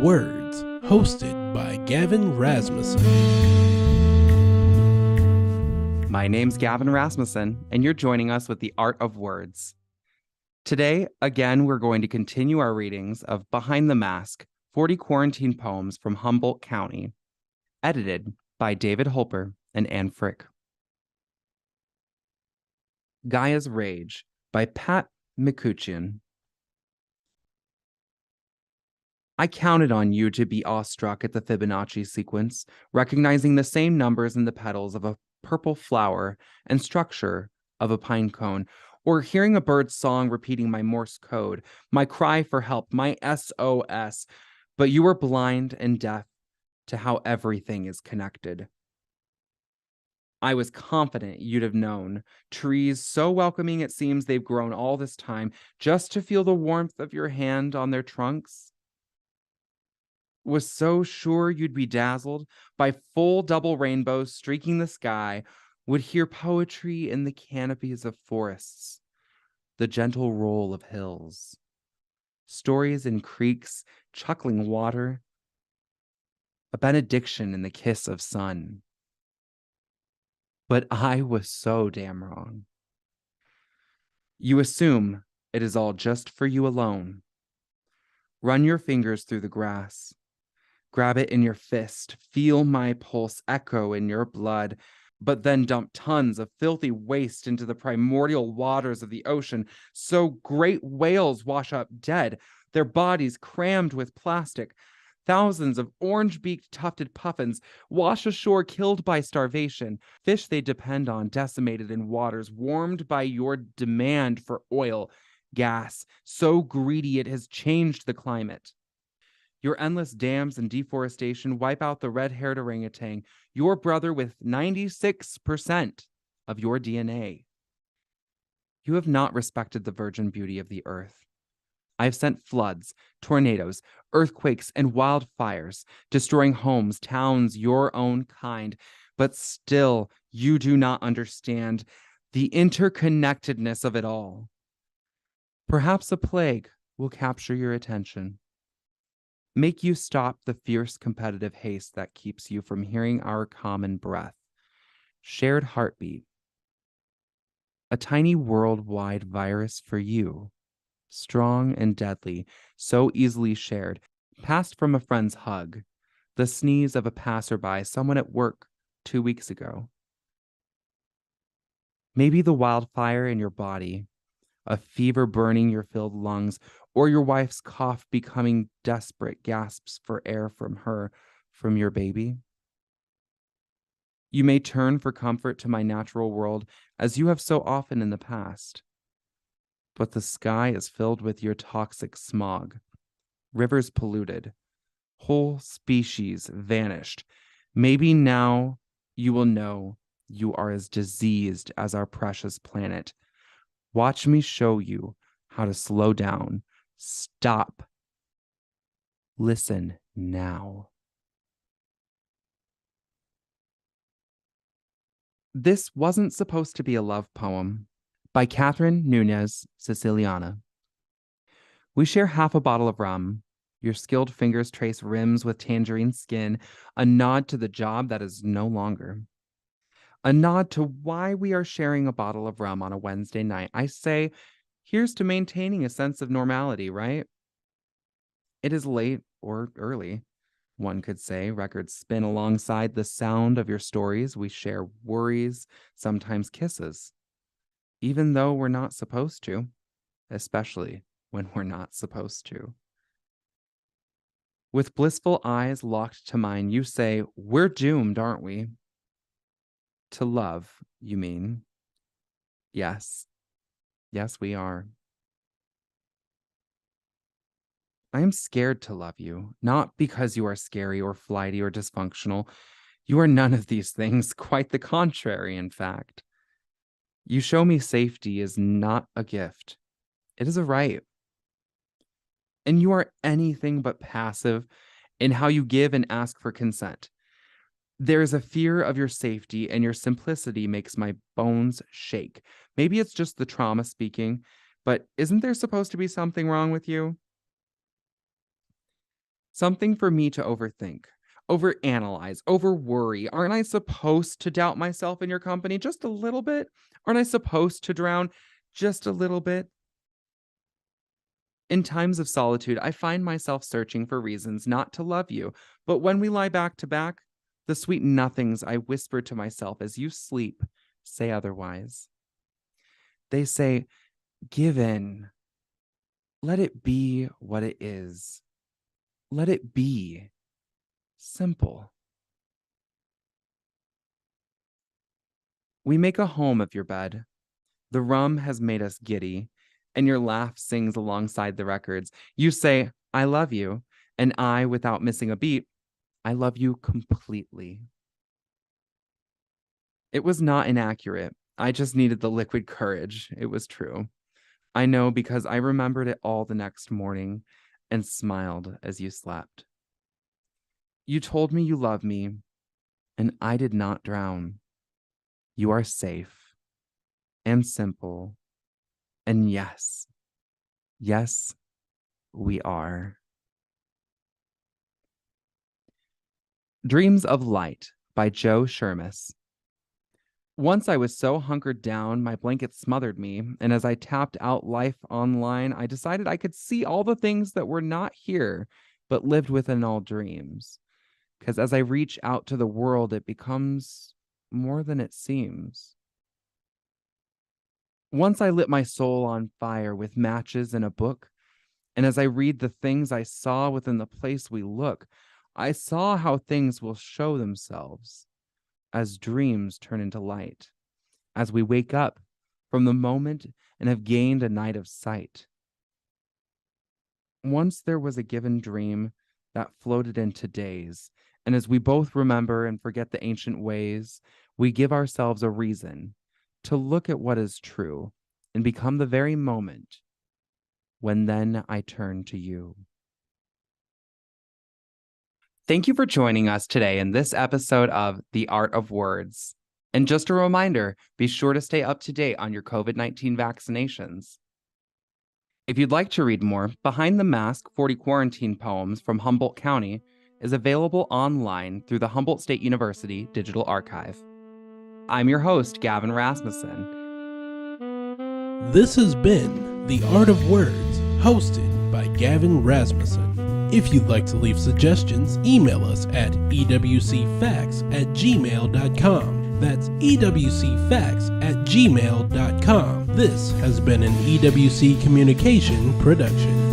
Words, hosted by Gavin Rasmussen. My name's Gavin Rasmussen, and you're joining us with the Art of Words. Today, again, we're going to continue our readings of Behind the Mask, 40 Quarantine Poems from Humboldt County, edited by David Holper and Anne Frick. Gaia's Rage by Pat McCutcheon. I counted on you to be awestruck at the Fibonacci sequence, recognizing the same numbers in the petals of a purple flower and structure of a pine cone, or hearing a bird's song repeating my Morse code, my cry for help, my SOS, but you were blind and deaf to how everything is connected. I was confident you'd have known. Trees so welcoming it seems they've grown all this time just to feel the warmth of your hand on their trunks. Was so sure you'd be dazzled by full double rainbows streaking the sky, would hear poetry in the canopies of forests, the gentle roll of hills, stories in creeks, chuckling water, a benediction in the kiss of sun. But I was so damn wrong. You assume it is all just for you alone. Run your fingers through the grass. Grab it in your fist, feel my pulse echo in your blood, but then dump tons of filthy waste into the primordial waters of the ocean, so great whales wash up dead, their bodies crammed with plastic. Thousands of orange-beaked tufted puffins wash ashore killed by starvation, fish they depend on decimated in waters warmed by your demand for oil, gas, so greedy it has changed the climate. Your endless dams and deforestation wipe out the red-haired orangutan, your brother with 96% of your DNA. You have not respected the virgin beauty of the earth. I have sent floods, tornadoes, earthquakes, and wildfires, destroying homes, towns, your own kind, but still you do not understand the interconnectedness of it all. Perhaps a plague will capture your attention. Make you stop the fierce competitive haste that keeps you from hearing our common breath, shared heartbeat. A tiny worldwide virus for you, strong and deadly, so easily shared, passed from a friend's hug, the sneeze of a passerby, someone at work 2 weeks ago. Maybe the wildfire in your body, a fever burning your filled lungs, or your wife's cough becoming desperate gasps for air from your baby. You may turn for comfort to my natural world, as you have so often in the past. But the sky is filled with your toxic smog, rivers polluted, whole species vanished. Maybe now you will know you are as diseased as our precious planet. Watch me show you how to slow down. Stop. Listen now. This wasn't supposed to be a love poem. By Catherine Nunez Siciliana. We share half a bottle of rum. Your skilled fingers trace rims with tangerine skin, a nod to the job that is no longer. A nod to why we are sharing a bottle of rum on a Wednesday night. I say, here's to maintaining a sense of normality, right? It is late or early, one could say. Records spin alongside the sound of your stories. We share worries, sometimes kisses, even though we're not supposed to, especially when we're not supposed to. With blissful eyes locked to mine, you say, we're doomed, aren't we? To love, you mean? Yes. Yes, we are. I am scared to love you, not because you are scary or flighty or dysfunctional. You are none of these things, quite the contrary, in fact. You show me safety is not a gift. It is a right. And you are anything but passive in how you give and ask for consent. There is a fear of your safety, and your simplicity makes my bones shake. Maybe it's just the trauma speaking, but isn't there supposed to be something wrong with you? Something for me to overthink, overanalyze, overworry. Aren't I supposed to doubt myself in your company just a little bit? Aren't I supposed to drown just a little bit? In times of solitude, I find myself searching for reasons not to love you. But when we lie back to back, the sweet nothings I whisper to myself as you sleep say otherwise. They say, give in. Let it be what it is. Let it be simple. We make a home of your bed. The rum has made us giddy, and your laugh sings alongside the records. You say, I love you, and I, without missing a beat, I love you completely. It was not inaccurate. I just needed the liquid courage. It was true. I know because I remembered it all the next morning and smiled as you slept. You told me you love me, and I did not drown. You are safe and simple, and yes, we are. Dreams of Light by Joe Shermis. Once I was so hunkered down, my blanket smothered me, and as I tapped out life online, I decided I could see all the things that were not here, but lived within all dreams. Because as I reach out to the world, it becomes more than it seems. Once I lit my soul on fire with matches and a book, and as I read the things I saw within the place we look, I saw how things will show themselves as dreams turn into light, as we wake up from the moment and have gained a night of sight. Once there was a given dream that floated into days, and as we both remember and forget the ancient ways, we give ourselves a reason to look at what is true and become the very moment when then I turn to you. Thank you for joining us today in this episode of The Art of Words. And just a reminder, be sure to stay up to date on your COVID-19 vaccinations. If you'd like to read more, Behind the Mask 40 Quarantine Poems from Humboldt County is available online through the Humboldt State University Digital Archive. I'm your host, Gavin Rasmussen. This has been The Art of Words, hosted by Gavin Rasmussen. If you'd like to leave suggestions, email us at ewcfacts@gmail.com. That's ewcfacts@gmail.com. This has been an EWC Communication production.